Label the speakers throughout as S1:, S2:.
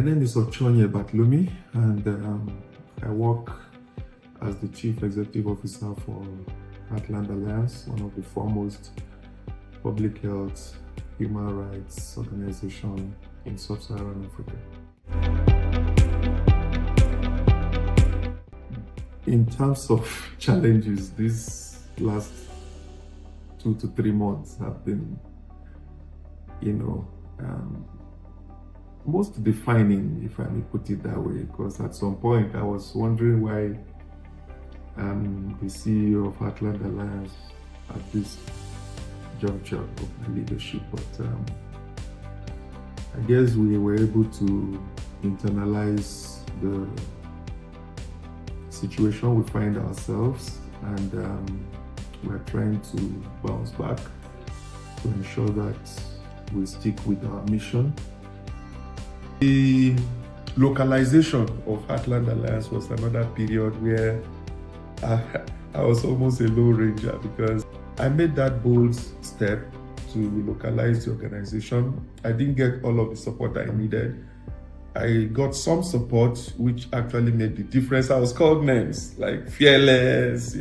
S1: name is Ochonye Batlumi, and I work as the Chief Executive Officer for Heartland Alliance, one of the foremost public health, human rights organization in sub-Saharan Africa. In terms of challenges, these last 2 to 3 months have been, most defining, if I may put it that way, because at some point I was wondering why I'm the CEO of Heartland Alliance at this juncture of my leadership, but I guess we were able to internalize the situation we find ourselves, and we're trying to bounce back to ensure that we stick with our mission. The localization of Heartland Alliance was another period where I was almost a low ranger, because I made that bold step to localize the organization. I didn't get all of the support I needed. I got some support which actually made the difference. I was called names like fearless,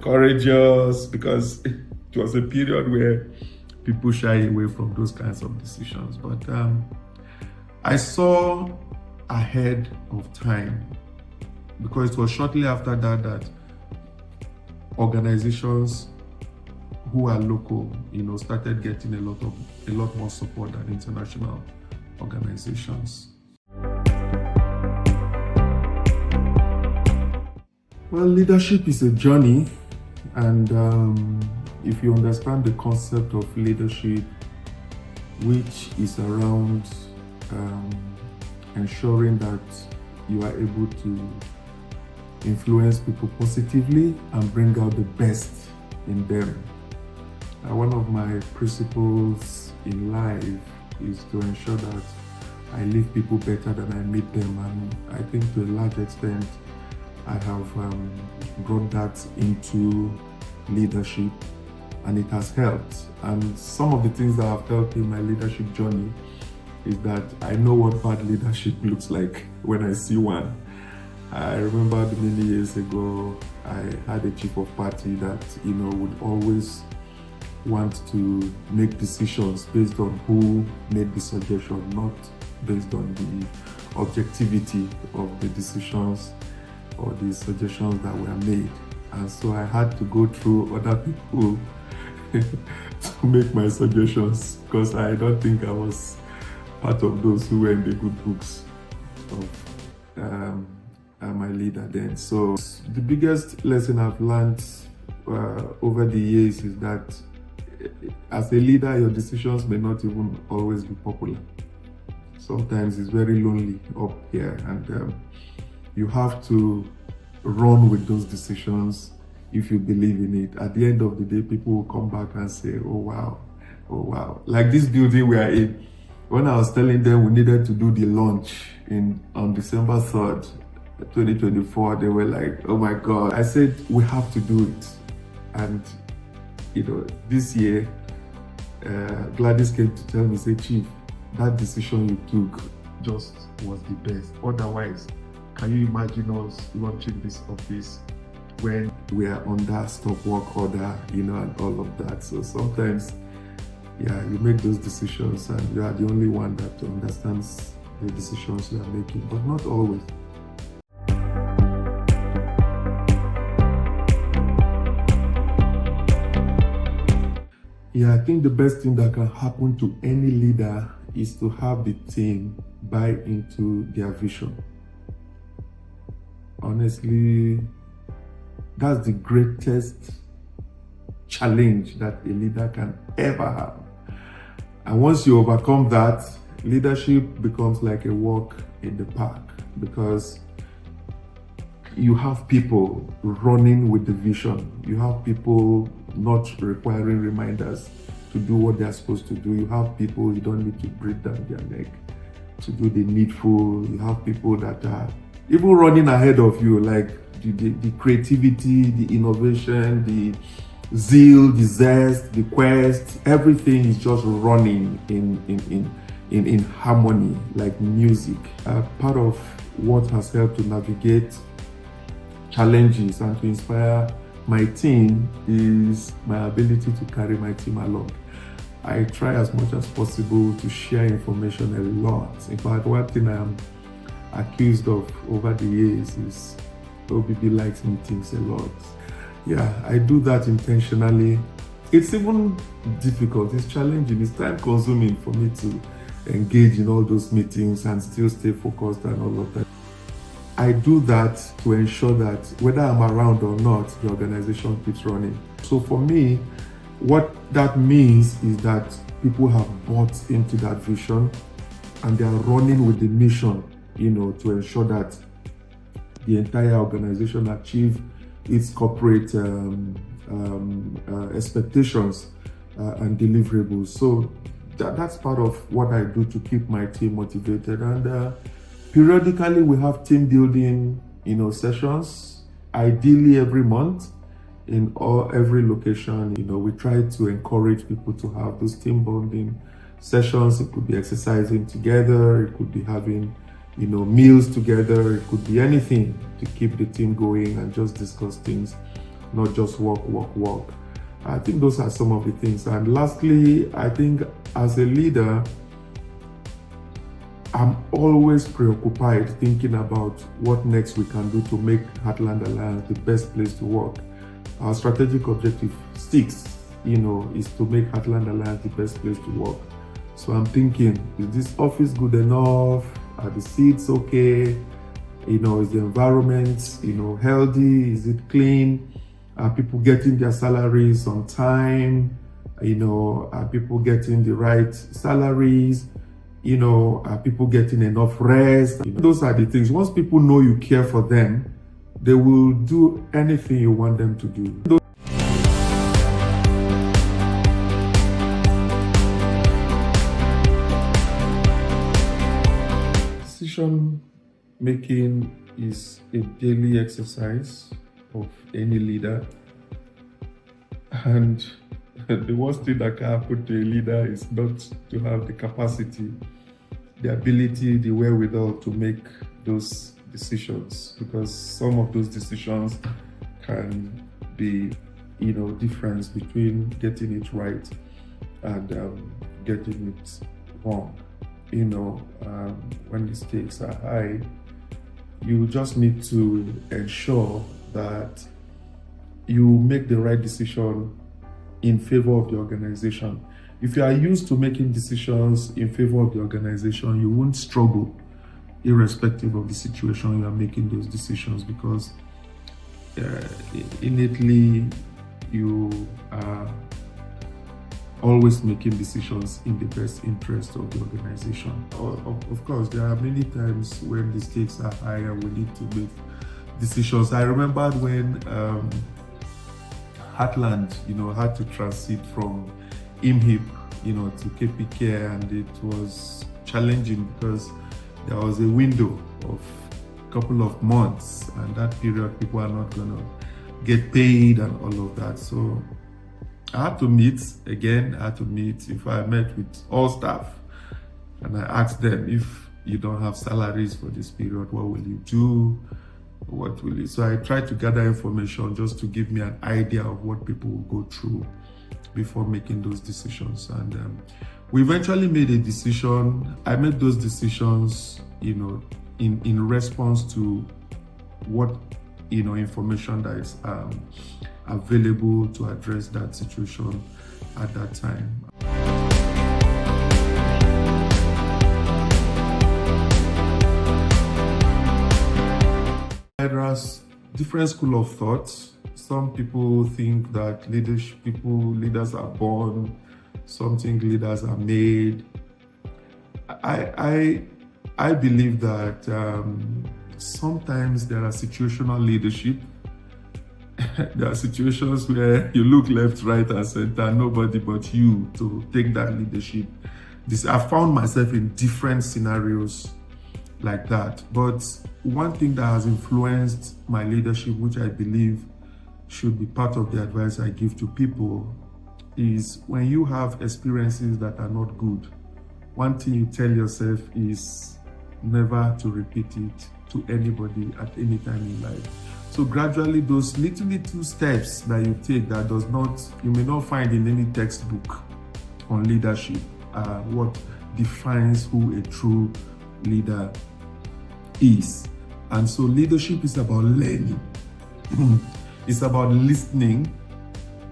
S1: courageous, because it was a period where people shy away from those kinds of decisions. But I saw ahead of time, because it was shortly after that organizations who are local, started getting a lot more support than international organizations. Well, leadership is a journey, and if you understand the concept of leadership, which is around ensuring that you are able to influence people positively and bring out the best in them. One of my principles in life is to ensure that I leave people better than I meet them, and I think to a large extent I have brought that into leadership, and it has helped. And some of the things that have helped in my leadership journey is that I know what bad leadership looks like when I see one. I remember many years ago, I had a chief of party that, would always want to make decisions based on who made the suggestion, not based on the objectivity of the decisions or the suggestions that were made. And so I had to go through other people to make my suggestions, because I don't think I was part of those who were in the good books of my leader then. So the biggest lesson I've learned over the years is that as a leader, your decisions may not even always be popular. Sometimes it's very lonely up here, and you have to run with those decisions if you believe in it. At the end of the day, people will come back and say, oh wow. Like this building we are in, when I was telling them we needed to do the launch on December 3rd, 2024, they were like, oh my God. I said, we have to do it. And this year, Gladys came to tell me, say, Chief, that decision you took just was the best. Otherwise, can you imagine us launching this office when we are under stop work order, and all of that? So sometimes, you make those decisions and you are the only one that understands the decisions you are making, but not always. I think the best thing that can happen to any leader is to have the team buy into their vision. Honestly, that's the greatest challenge that a leader can ever have. And once you overcome that, leadership becomes like a walk in the park, because you have people running with the vision. You have people not requiring reminders to do what they're supposed to do. You have people you don't need to breathe down their neck to do the needful. You have people that are even running ahead of you, like the creativity, the innovation, the zeal, the zest, the quest, everything is just running in harmony, like music. Part of what has helped to navigate challenges and to inspire my team is my ability to carry my team along. I try as much as possible to share information a lot. In fact, one thing I am accused of over the years is OBB likes meetings a lot. Yeah, I do that intentionally. It's even difficult, it's challenging, it's time consuming for me to engage in all those meetings and still stay focused and all of that. I do that to ensure that whether I'm around or not, the organization keeps running. So for me, what that means is that people have bought into that vision and they are running with the mission, to ensure that the entire organization achieve its corporate expectations and deliverables. So that's part of what I do to keep my team motivated. And periodically we have team building, sessions, ideally every month in every location. We try to encourage people to have those team bonding sessions. It could be exercising together, it could be having meals together, it could be anything to keep the team going and just discuss things, not just work. I think those are some of the things. And lastly, I think as a leader, I'm always preoccupied thinking about what next we can do to make Heartland Alliance the best place to work. Our strategic objective 6, is to make Heartland Alliance the best place to work. So I'm thinking, is this office good enough? Are the seats okay? Is the environment, healthy? Is it clean? Are people getting their salaries on time? Are people getting the right salaries? Are people getting enough rest? Those are the things. Once people know you care for them, they will do anything you want them to do. Decision making is a daily exercise of any leader, and the worst thing that can happen to a leader is not to have the capacity, the ability, the wherewithal to make those decisions, because some of those decisions can be difference between getting it right and getting it wrong. When the stakes are high, you just need to ensure that you make the right decision in favor of the organization. If you are used to making decisions in favor of the organization, you won't struggle irrespective of the situation you are making those decisions, because innately you are always making decisions in the best interest of the organization. Of course, there are many times when the stakes are high and we need to make decisions. I remember when Heartland, had to transit from IMHIP, to KPK, and it was challenging because there was a window of a couple of months, and that period people are not gonna get paid and all of that. So I had to meet again. If I met with all staff, and I asked them, if you don't have salaries for this period, what will you do? So I tried to gather information just to give me an idea of what people will go through before making those decisions. And we eventually made a decision. I made those decisions, in response to what, information that is available to address that situation at that time. There are different schools of thought. Some people think that leaders are born. Some think leaders are made. I believe that sometimes there are situational leadership. There are situations where you look left, right, and center, nobody but you to take that leadership. I found myself in different scenarios like that. But one thing that has influenced my leadership, which I believe should be part of the advice I give to people, is when you have experiences that are not good, one thing you tell yourself is never to repeat it to anybody at any time in life. So gradually, those little steps that you take that you may not find in any textbook on leadership are what defines who a true leader is. And so leadership is about learning. It's about listening,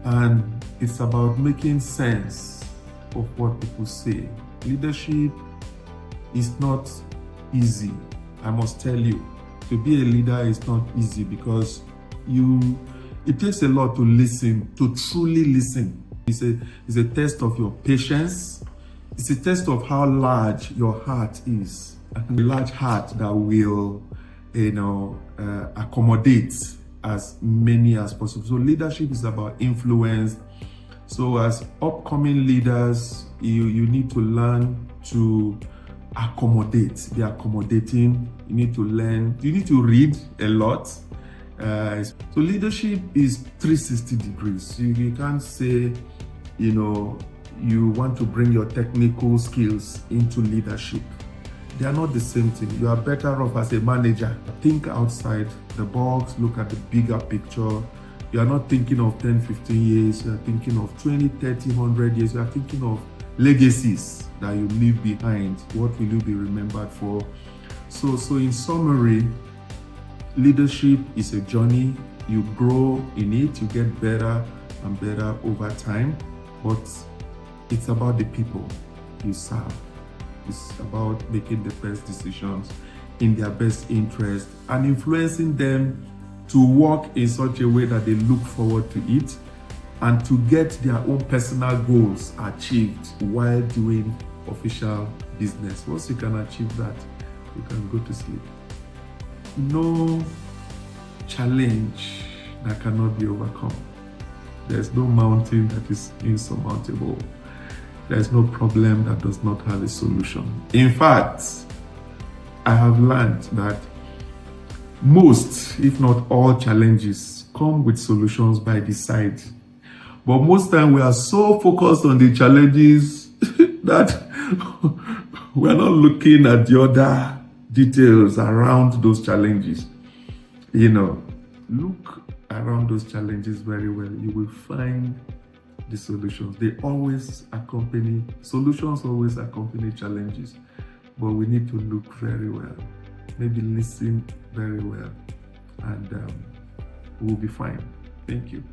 S1: and it's about making sense of what people say. Leadership is not easy. I must tell you, to be a leader is not easy because it takes a lot to listen, to truly listen. It's a test of your patience. It's a test of how large your heart is. A large heart that will, accommodate as many as possible. So leadership is about influence. So as upcoming leaders, you need to learn to accommodate, be accommodating. You need to learn, you need to read a lot. So leadership is 360 degrees. You can't say, you want to bring your technical skills into leadership. They are not the same thing. You are better off as a manager. Think outside the box, look at the bigger picture. You are not thinking of 10, 15 years. You are thinking of 20, 30, 100 years. You are thinking of legacies that you leave behind. What will you be remembered for? So in summary, leadership is a journey. You grow in it. You get better and better over time. But it's about the people you serve. It's about making the best decisions in their best interest and influencing them to work in such a way that they look forward to it and to get their own personal goals achieved while doing official business. Once you can achieve that, you can go to sleep. No challenge that cannot be overcome. There's no mountain that is insurmountable. There's no problem that does not have a solution. In fact, I have learned that most, if not all, challenges come with solutions by the side. But most time we are so focused on the challenges that we're not looking at the other details around those challenges. Look around those challenges very well. You will find the solutions. Solutions always accompany challenges, but we need to look very well, maybe listen very well, and we'll be fine. Thank you.